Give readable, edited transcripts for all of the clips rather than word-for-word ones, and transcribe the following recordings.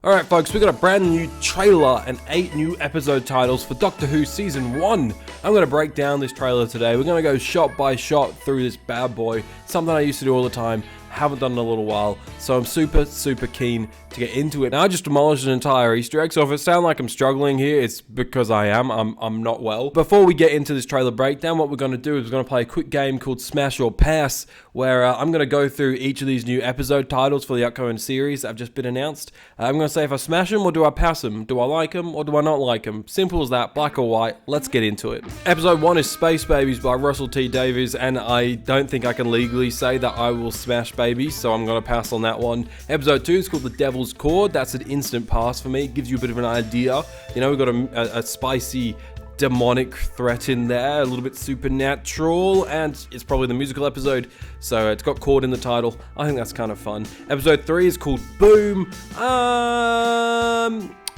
Alright folks, we got a brand new trailer and 8 new episode titles for Doctor Who Season 1. I'm going to break down this trailer today. We're going to go shot by shot through this bad boy, something I used to do all the time, haven't done in a little while, so I'm super keen to get into it. Now I just demolished an entire Easter egg, so if it sounds like I'm struggling here, it's because I am. I'm not well. Before we get into this trailer breakdown, what we're going to do is we're going to play a quick game called Smash or Pass, where I'm going to go through each of these new episode titles for the upcoming series that have just been announced. I'm going to say if I smash them or do I pass them? Do I like them or do I not like them? Simple as that, black or white. Let's get into it. Episode 1 is Space Babies by Russell T Davies, and I don't think I can legally say that I will smash babies, so I'm going to pass on that one. Episode 2 is called The Devil's Chord. That's an instant pass for me. It gives you a bit of an idea. You know, we've got a spicy demonic threat in there, a little bit supernatural, and it's probably the musical episode, so it's got chord in the title. I think that's kind of fun. Episode 3 is called Boom.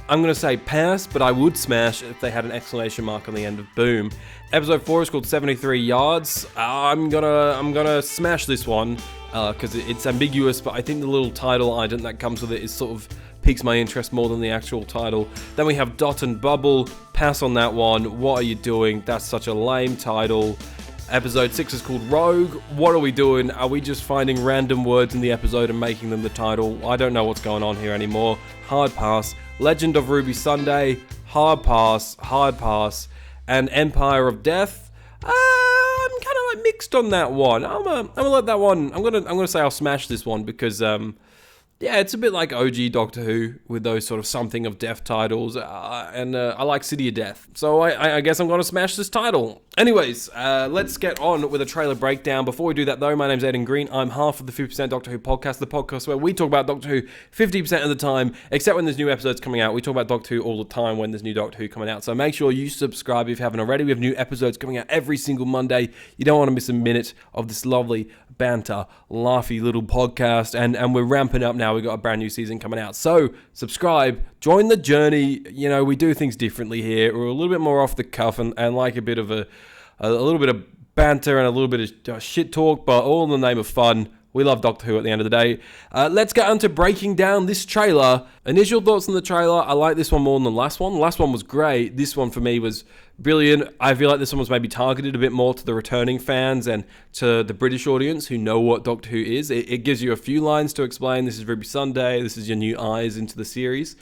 I'm gonna say pass, but I would smash if they had an exclamation mark on the end of Boom. Episode 4 is called 73 Yards. I'm gonna smash this one because it's ambiguous, but I think the little title ident that comes with it is sort of piques my interest more than the actual title. Then we have Dot and Bubble. Pass on that one. What are you doing? That's such a lame title. Episode 6 is called Rogue. What are we doing? Are we just finding random words in the episode and making them the title? I don't know what's going on here anymore. Hard pass. Legend of Ruby Sunday. Hard pass. And Empire of Death. I'm kind of like mixed on that one. I'm gonna let that one. I'm gonna say I'll smash this one because yeah, it's a bit like OG Doctor Who with those sort of something of death titles, and I like City of Death, so I guess I'm going to smash this title. Anyways, let's get on with a trailer breakdown. Before we do that though, my name's Aidan Green. I'm half of the 50% Doctor Who podcast, the podcast where we talk about Doctor Who 50% of the time, except when there's new episodes coming out. We talk about Doctor Who all the time when there's new Doctor Who coming out, so make sure you subscribe if you haven't already. We have new episodes coming out every single Monday. You don't want to miss a minute of this lovely banter, laughy little podcast, and we're ramping up now. We've got a brand new season coming out, so subscribe, join the journey. You know, we do things differently here. We're a little bit more off the cuff and like a bit of a little bit of banter and a little bit of shit talk, but all in the name of fun. We love Doctor Who at the end of the day. Let's get on to breaking down this trailer. Initial thoughts on the trailer. I like this one more than the last one. The last one was great. This one for me was brilliant. I feel like this one was maybe targeted a bit more to the returning fans and to the British audience who know what Doctor Who is. It gives you a few lines to explain. This is Ruby Sunday. This is your new eyes into the series.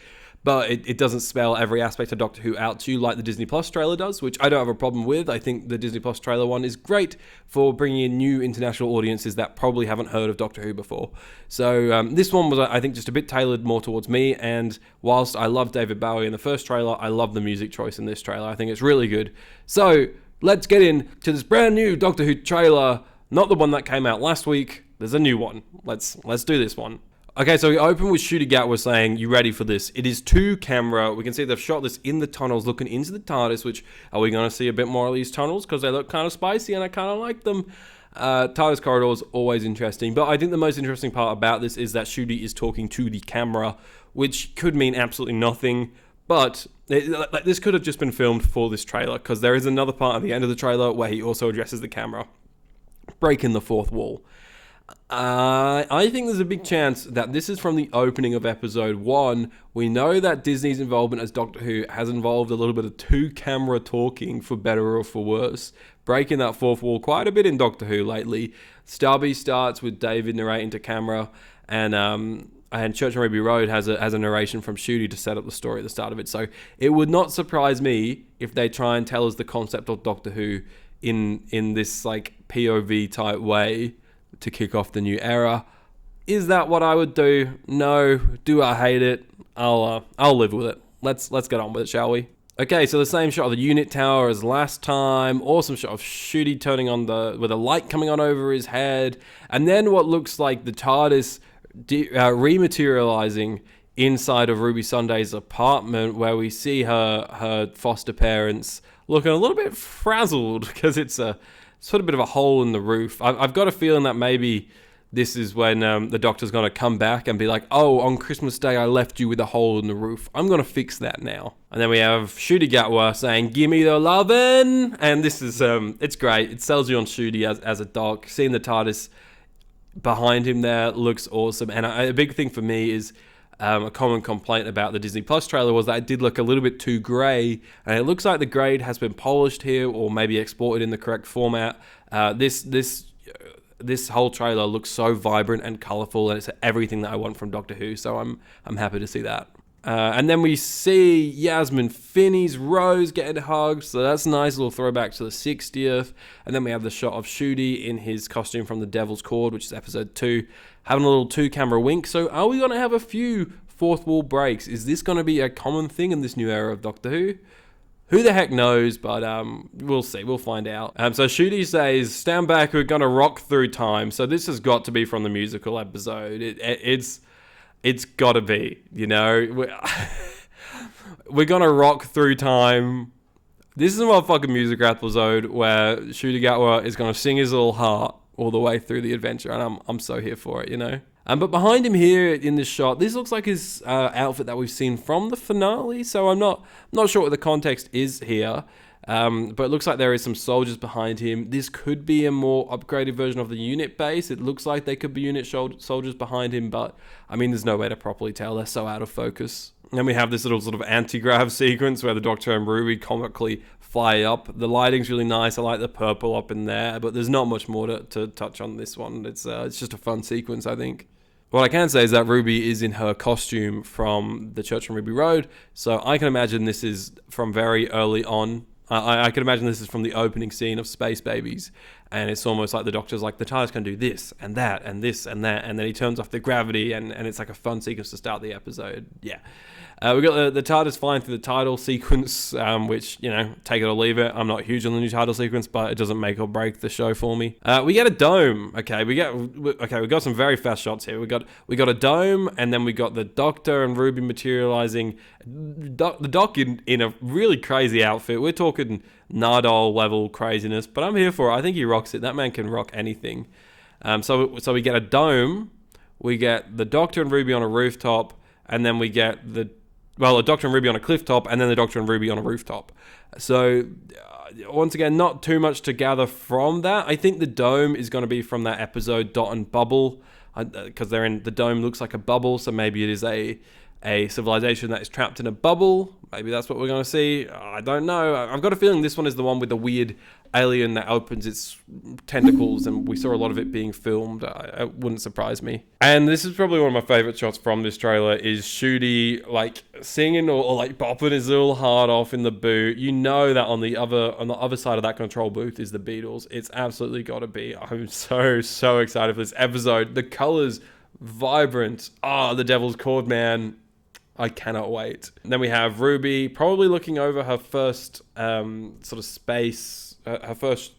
But it doesn't spell every aspect of Doctor Who out to you like the Disney Plus trailer does, which I don't have a problem with. I think the Disney Plus trailer one is great for bringing in new international audiences that probably haven't heard of Doctor Who before. So this one was, I think, just a bit tailored more towards me. And whilst I love David Bowie in the first trailer, I love the music choice in this trailer. I think it's really good. So let's get into this brand new Doctor Who trailer. Not the one that came out last week. There's a new one. Let's do this one. Okay, so we open with Ncuti Gatwa saying, "You ready for this?" It is 2-camera. We can see they've shot this in the tunnels, looking into the TARDIS, which, are we going to see a bit more of these tunnels? Because they look kind of spicy and I kind of like them. TARDIS corridors, always interesting. But I think the most interesting part about this is that Ncuti is talking to the camera, which could mean absolutely nothing. But this could have just been filmed for this trailer, because there is another part at the end of the trailer where he also addresses the camera, breaking the fourth wall. I think there's a big chance that this is from the opening of episode 1. We know that Disney's involvement as Doctor Who has involved a little bit of 2-camera talking, for better or for worse, breaking that fourth wall quite a bit in Doctor Who lately. Starbie starts with David narrating to camera, and Church on Ruby Road has a narration from Ncuti to set up the story at the start of it. So it would not surprise me if they try and tell us the concept of Doctor Who in this like POV type way to kick off the new era. Is that what I would do? No. Do I hate it? I'll live with it. Let's get on with it, shall we? Okay, so the same shot of the unit tower as last time. Awesome shot of Ncuti turning on with a light coming on over his head, and then what looks like the TARDIS rematerializing inside of Ruby Sunday's apartment, where we see her foster parents looking a little bit frazzled because it's sort of a bit of a hole in the roof. I've got a feeling that maybe this is when the Doctor's going to come back and be like, "Oh, on Christmas Day I left you with a hole in the roof. I'm going to fix that now." And then we have Ncuti Gatwa saying, "Gimme the lovin'." And this is, it's great. It sells you on Ncuti as a doc. Seeing the TARDIS behind him there looks awesome. And a big thing for me is A common complaint about the Disney Plus trailer was that it did look a little bit too grey, and it looks like the grade has been polished here, or maybe exported in the correct format. This whole trailer looks so vibrant and colourful, and it's everything that I want from Doctor Who. So I'm happy to see that. And then we see Yasmin Finney's Rose getting hugged, so that's a nice little throwback to the 60th. And then we have the shot of Ncuti in his costume from The Devil's Cord, which is episode 2, having a little 2-camera wink. So are we going to have a few fourth wall breaks? Is this going to be a common thing in this new era of Doctor Who? Who the heck knows, but we'll see. We'll find out. So Ncuti says, "Stand back, we're going to rock through time." So this has got to be from the musical episode. It's got to be, you know. We're going to rock through time. This is a motherfucking music episode where Ncuti Gatwa is going to sing his little heart all the way through the adventure, and I'm so here for it, you know. But behind him here in this shot, this looks like his outfit that we've seen from the finale. So I'm not sure what the context is here. But it looks like there is some soldiers behind him. This could be a more upgraded version of the unit base. It looks like they could be unit soldiers behind him, but I mean, there's no way to properly tell. They're so out of focus. And then we have this little sort of anti-grav sequence where the Doctor and Ruby comically fly up. The lighting's really nice. I like the purple up in there, but there's not much more to touch on this one. It's just a fun sequence, I think. What I can say is that Ruby is in her costume from the Church on Ruby Road, so I can imagine this is from very early on. I can imagine this is from the opening scene of Space Babies, and it's almost like the Doctor's like, the TARDIS can do this and that and this and that, and then he turns off the gravity, and it's like a fun sequence to start the episode. Yeah. We got the TARDIS flying through the title sequence, which, you know, take it or leave it. I'm not huge on the new title sequence, but it doesn't make or break the show for me. We get a dome. Okay, we got some very fast shots here. We got a dome, and then we got the Doctor and Ruby materializing. The Doc in a really crazy outfit. We're talking Nardole level craziness, but I'm here for it. I think he rocks it. That man can rock anything. So we get a dome. We get the Doctor and Ruby on a rooftop, and then we get the Doctor and Ruby on a cliff top, and then the Doctor and Ruby on a rooftop. So, once again, not too much to gather from that. I think the dome is going to be from that episode Dot and Bubble, because the dome looks like a bubble, so maybe it is a civilization that is trapped in a bubble. Maybe that's what we're going to see. I don't know. I've got a feeling this one is the one with the weird alien that opens its tentacles, and we saw a lot of it being filmed. It wouldn't surprise me. And this is probably one of my favorite shots from this trailer, is Ncuti like singing or like bopping his little heart off in the boot. You know that on the other side of that control booth is the Beatles. It's absolutely got to be. I'm so excited for this episode. The colors, vibrant. The Devil's Cord, man. I cannot wait. And then we have Ruby probably looking over her first sort of space, her first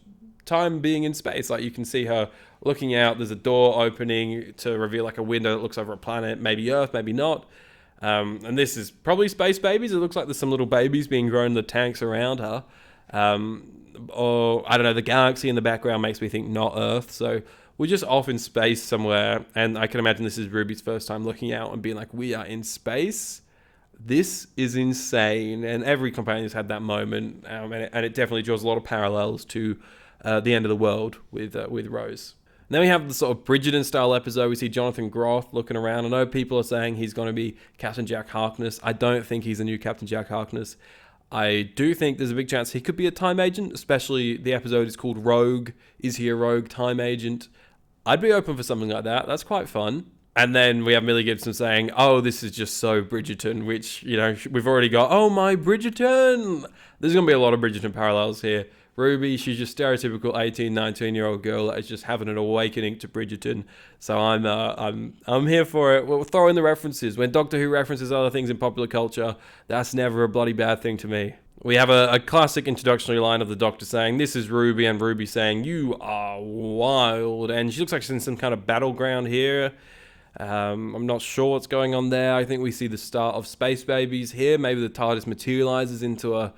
time being in space. Like, you can see her looking out. There's a door opening to reveal like a window that looks over a planet, maybe Earth, maybe not. And this is probably Space Babies. It looks like there's some little babies being grown in the tanks around her. Or I don't know, the galaxy in the background makes me think not Earth. So we're just off in space somewhere, and I can imagine this is Ruby's first time looking out and being like, we are in space? This is insane. And every companion's had that moment, and it definitely draws a lot of parallels to the end of the world with Rose. And then we have the sort of Bridgerton-style episode. We see Jonathan Groff looking around. I know people are saying he's going to be Captain Jack Harkness. I don't think he's a new Captain Jack Harkness. I do think there's a big chance he could be a time agent, especially the episode is called Rogue. Is he a rogue time agent? I'd be open for something like that. That's quite fun. And then we have Millie Gibson saying, oh, this is just so Bridgerton, which, you know, we've already got, oh my Bridgerton. There's going to be a lot of Bridgerton parallels here. Ruby, she's just stereotypical 18, 19-year-old girl that is just having an awakening to Bridgerton. So I'm here for it. We'll throw in the references. When Doctor Who references other things in popular culture, that's never a bloody bad thing to me. We have a classic introductory line of the Doctor saying, this is Ruby, and Ruby saying, you are wild. And she looks like she's in some kind of battleground here. I'm not sure what's going on there. I think we see the start of Space Babies here. Maybe the TARDIS materializes into a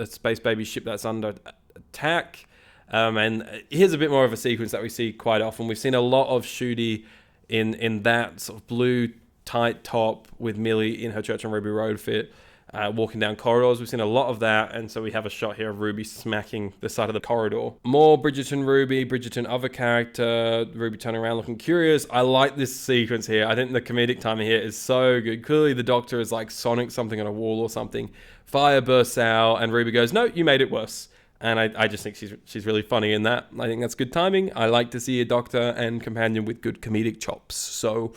Space Baby ship that's under attack. And here's a bit more of a sequence that we see quite often. We've seen a lot of Ncuti in that sort of blue tight top with Millie in her Church on Ruby Road fit, walking down corridors. We've seen a lot of that, and so we have a shot here of Ruby smacking the side of the corridor. More Bridgerton Ruby, Bridgerton other character, Ruby turning around looking curious. I like this sequence here. I think the comedic timing here is so good. Clearly the Doctor is like Sonic something on a wall or something. Fire bursts out, and Ruby goes, "No, you made it worse." And I just think she's really funny in that. I think that's good timing. I like to see a Doctor and companion with good comedic chops, so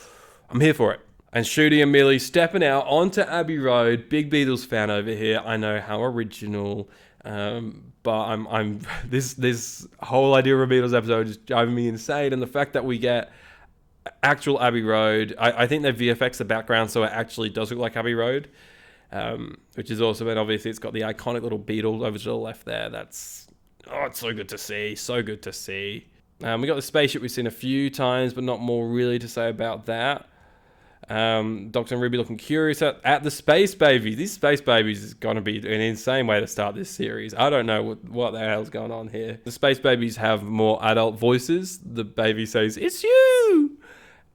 I'm here for it. And Ncuti and Millie stepping out onto Abbey Road. Big Beatles fan over here. I know, how original. But I'm this whole idea of a Beatles episode is driving me insane. And the fact that we get actual Abbey Road, I think they VFX the background so it actually does look like Abbey Road. Which is awesome, and obviously it's got the iconic little beetle over to the left there. It's so good to see, so good to see. We got the spaceship we've seen a few times, but not more really to say about that. Doctor and Ruby looking curious at the space babies. These space babies is going to be an insane way to start this series. I don't know what the hell's going on here. The space babies have more adult voices. The baby says, "It's you!"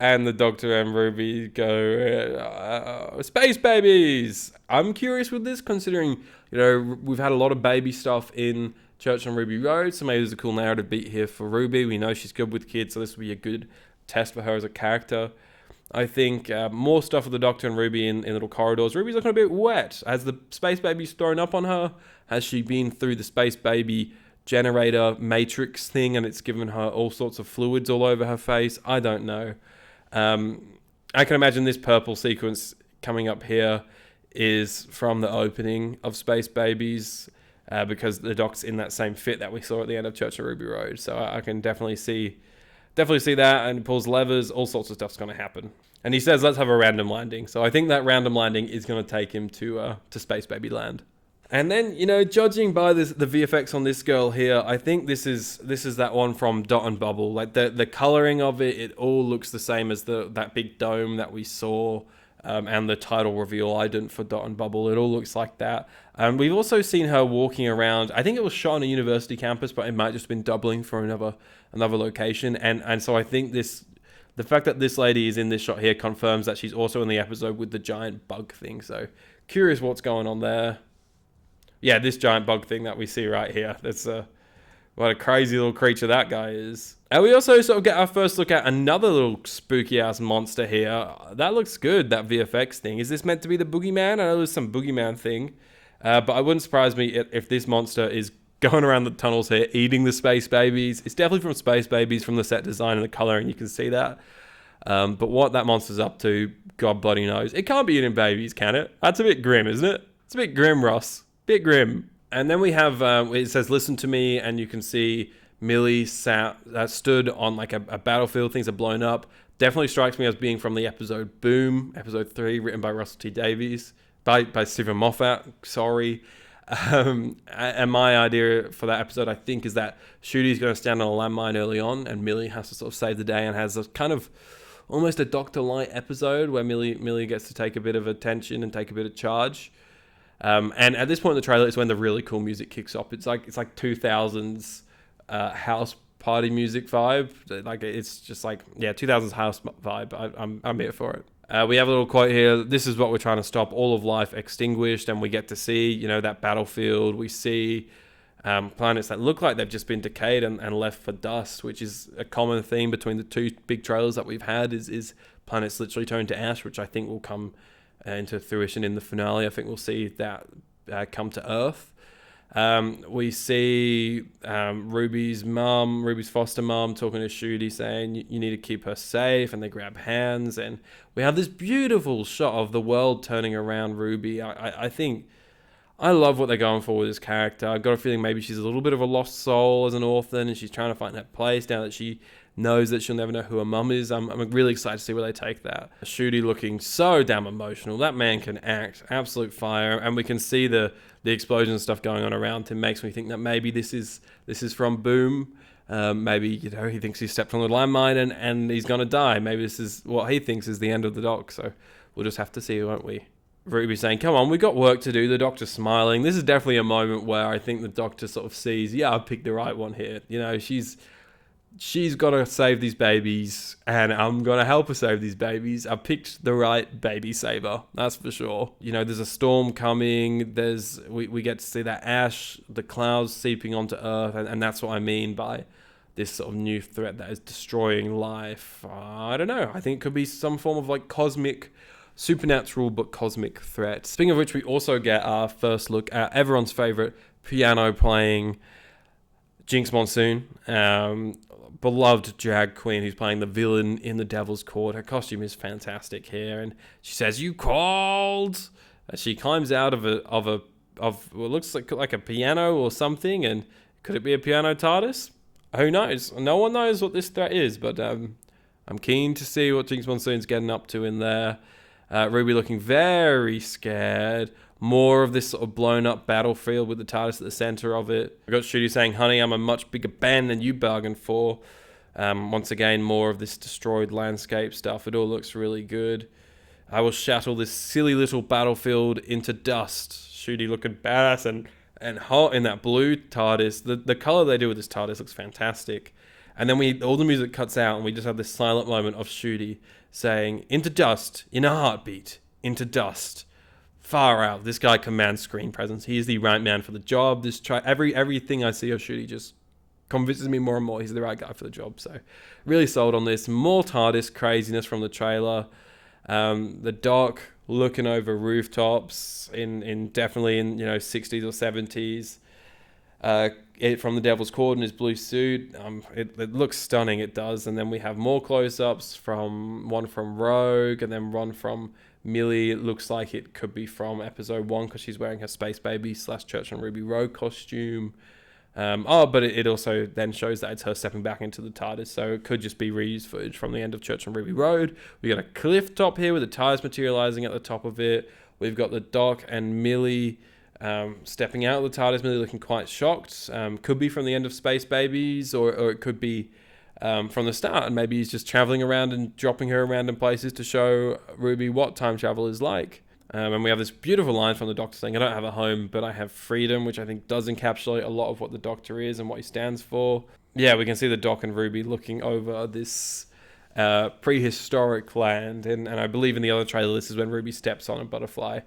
And the Doctor and Ruby go, "Space babies!" I'm curious with this, considering, we've had a lot of baby stuff in Church on Ruby Road, so maybe there's a cool narrative beat here for Ruby. We know she's good with kids, so this will be a good test for her as a character. I think more stuff with the Doctor and Ruby in little corridors. Ruby's looking a bit wet. Has the space babies thrown up on her? Has she been through the space baby generator matrix thing and it's given her all sorts of fluids all over her face? I don't know. I can imagine this purple sequence coming up here is from the opening of Space Babies, because the Doc's in that same fit that we saw at the end of Church on Ruby Road. So I can definitely see that, and he pulls levers, all sorts of stuff's going to happen. And he says, "Let's have a random landing." So I think that random landing is going to take him to Space Baby Land. And then, judging by the VFX on this girl here, I think this is that one from Dot and Bubble. Like the coloring of it all looks the same as that big dome that we saw, and the title reveal ident for Dot and Bubble. It all looks like that. We've also seen her walking around. I think it was shot on a university campus, but it might just have been doubling for another location. And so I think the fact that this lady is in this shot here confirms that she's also in the episode with the giant bug thing. So curious what's going on there. Yeah, this giant bug thing that we see right here. That's what a crazy little creature that guy is. And we also sort of get our first look at another little spooky ass monster here. That looks good, that VFX thing. Is this meant to be the boogeyman? I know there's some boogeyman thing. But it wouldn't surprise me if this monster is going around the tunnels here, eating the space babies. It's definitely from Space Babies, from the set design and the coloring, you can see that. But what that monster's up to, God bloody knows. It can't be eating babies, can it? That's a bit grim, isn't it? It's a bit grim, Ross. Bit grim. And then we have, it says, "Listen to me," and you can see Millie stood on like a battlefield. Things are blown up. Definitely strikes me as being from the episode Boom, episode 3, written by Russell T Davies, by Stephen Moffat, sorry. And my idea for that episode, I think, is that Ncuti's going to stand on a landmine early on, and Millie has to sort of save the day, and has a kind of almost a Doctor Light episode where Millie gets to take a bit of attention and take a bit of charge. And at this point in the trailer is when the really cool music kicks off. It's like 2000s house party music vibe. Like it's just like 2000s house vibe. I'm here for it. We have a little quote here. "This is what we're trying to stop: all of life extinguished." And we get to see that battlefield. We see planets that look like they've just been decayed and left for dust, which is a common theme between the two big trailers that we've had. Is planets literally turned to ash, which I think will come into fruition in the finale. I think we'll see that come to Earth. We see Ruby's foster mom, talking to Ncuti, saying you need to keep her safe, and they grab hands, and we have this beautiful shot of the world turning around Ruby. I think I love what they're going for with this character. I've got a feeling maybe she's a little bit of a lost soul as an orphan, and she's trying to find her place now that she knows that she'll never know who her mum is. I'm really excited to see where they take that. Ncuti looking so damn emotional. That man can act. Absolute fire. And we can see the explosion and stuff going on around him. Makes me think that maybe this is from Boom. Maybe, he thinks he stepped on the landmine and he's going to die. Maybe this is what he thinks is the end of the Doc. So we'll just have to see, won't we? Ruby saying, "Come on, we've got work to do." The Doctor's smiling. This is definitely a moment where I think the Doctor sort of sees, I picked the right one here. she's got to save these babies, and I'm going to help her save these babies. I picked the right baby saver, that's for sure. You know, there's a storm coming. We get to see that ash, the clouds seeping onto Earth, and that's what I mean by this sort of new threat that is destroying life. I don't know. I think it could be some form of like cosmic, supernatural but cosmic threat. Speaking of which, we also get our first look at everyone's favorite piano playing Jinx Monsoon, beloved drag queen who's playing the villain in The Devil's Court. Her costume is fantastic here, and she says, "You called." As she climbs out of what looks like a piano or something, and could it be a piano TARDIS? Who knows? No one knows what this threat is, but I'm keen to see what Jinx Monsoon's getting up to in there. Ruby looking very scared. More of this sort of blown up battlefield with the TARDIS at the center of it. I got Shooty saying, "Honey, I'm a much bigger band than you bargained for." Once again, more of this destroyed landscape stuff. It all looks really good. "I will shatter this silly little battlefield into dust." Shooty looking badass and hot in that blue TARDIS. The color they do with this TARDIS looks fantastic. And then all the music cuts out, and we just have this silent moment of Shooty saying, "Into dust, in a heartbeat, into dust." Far out. This guy commands screen presence. He is the right man for the job. Everything I see of Shooty just convinces me more and more he's the right guy for the job. So really sold on this. More TARDIS craziness from the trailer. The Doc looking over rooftops definitely in 60s or 70s. From The Devil's Court in his blue suit. It looks stunning, it does. And then we have more close-ups, one from Rogue, and then one from Millie. It looks like it could be from episode 1 because she's wearing her Space Baby / Church and Ruby Rogue costume. But it also then shows that it's her stepping back into the TARDIS, so it could just be reused footage from the end of Church and Ruby Road. We got a cliff top here with the tires materializing at the top of it. We've got the Doc and Millie stepping out of the TARDIS. Millie looking quite shocked. Could be from the end of Space Babies, or it could be from the start, and maybe he's just traveling around and dropping her around in places to show Ruby what time travel is like. And we have this beautiful line from the Doctor saying, "I don't have a home, but I have freedom," which I think does encapsulate a lot of what the Doctor is and what he stands for. Yeah, we can see the Doc and Ruby looking over this prehistoric land, and I believe in the other trailer, this is when Ruby steps on a butterfly.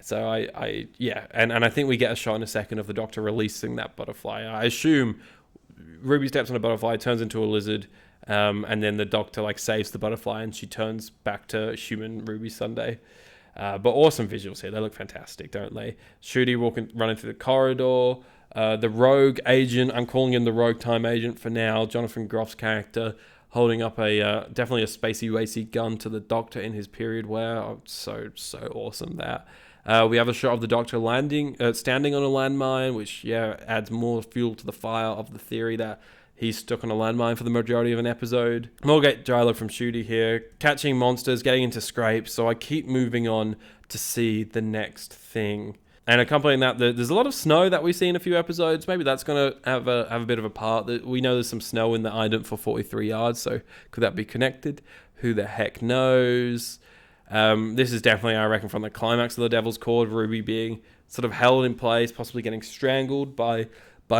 So and I think we get a shot in a second of the Doctor releasing that butterfly. I assume Ruby steps on a butterfly, turns into a lizard, and then the Doctor saves the butterfly, and she turns back to human Ruby Sunday. But awesome visuals here. They look fantastic, don't they? Shooty running through the corridor. The rogue agent, I'm calling him the rogue time agent for now, Jonathan Groff's character, holding up definitely a spacey racy gun to the Doctor in his period wear. Oh, so awesome that. We have a shot of the Doctor standing on a landmine, which adds more fuel to the fire of the theory that he's stuck on a landmine for the majority of an episode. More dialogue from Shooty here. Catching monsters, getting into scrapes, so I keep moving on to see the next thing. And accompanying that, there's a lot of snow that we see in a few episodes. Maybe that's going to have a bit of a part. We know there's some snow in the ident for 43 yards, so could that be connected? Who the heck knows? This is definitely, I reckon, from the climax of The Devil's Court, Ruby being sort of held in place, possibly getting strangled by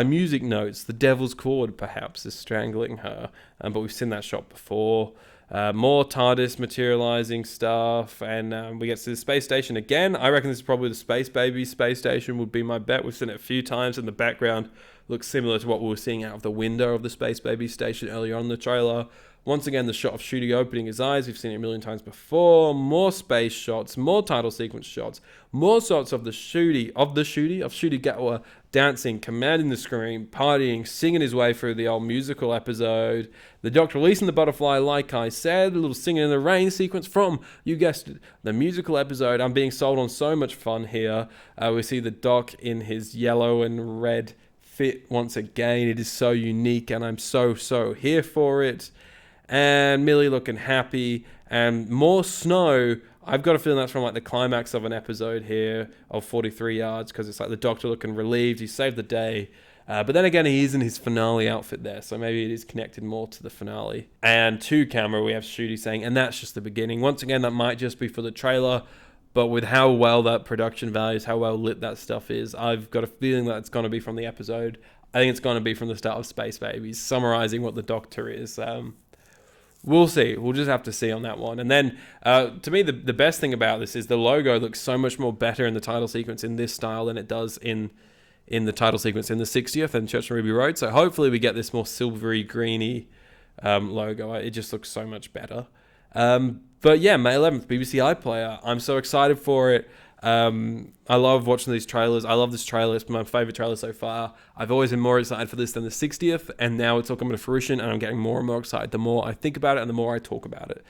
music notes. The Devil's Cord, perhaps, is strangling her. But we've seen that shot before. More TARDIS materializing stuff. And we get to the space station again. I reckon this is probably the Space Baby space station would be my bet. We've seen it a few times in the background. Looks similar to what we were seeing out of the window of the Space Baby station earlier on in the trailer. Once again, the shot of Shooty opening his eyes. We've seen it a million times before. More space shots, more title sequence shots, more shots of Shooty Gatwa dancing, commanding the screen, partying, singing his way through the old musical episode. The Doctor releasing the butterfly, like I said. A little singing in the rain sequence from, you guessed it, the musical episode. I'm being sold on so much fun here. We see the Doc in his yellow and red fit once again. It is so unique, and I'm so here for it. And Millie looking happy, and more snow. I've got a feeling that's from the climax of an episode here of 43 yards, because it's the Doctor looking relieved. He saved the day. But then again, he is in his finale outfit there, so maybe it is connected more to the finale. And to camera, we have Shooty saying, "And that's just the beginning." Once again, that might just be for the trailer, but with how well that production values, how well lit that stuff is, I've got a feeling that it's going to be from the episode. I think it's going to be from the start of Space Babies, summarizing what the Doctor is. We'll see. We'll just have to see on that one. And then, to me, the best thing about this is the logo looks so much more better in the title sequence in this style than it does in the title sequence in the 60th and Church on Ruby Road. So hopefully we get this more silvery, greeny logo. It just looks so much better. But yeah, May 11th, BBC iPlayer. I'm so excited for it. I love watching these trailers. I love this trailer. It's my favorite trailer so far. I've always been more excited for this than the 60th, and now it's all coming to fruition, and I'm getting more and more excited the more I think about it and the more I talk about it.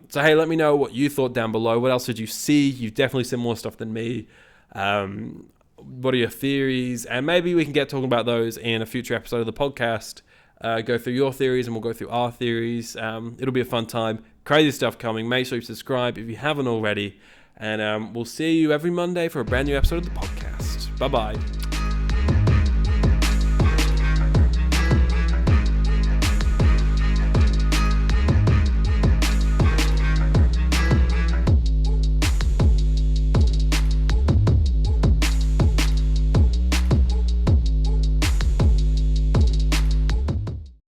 So hey, let me know what you thought down below. What else did you see? You've definitely seen more stuff than me. What are your theories? And maybe we can get talking about those in a future episode of the podcast. Go through your theories and we'll go through our theories. It'll be a fun time. Crazy stuff coming. Make sure you subscribe if you haven't already. And we'll see you every Monday for a brand new episode of the podcast. Bye-bye.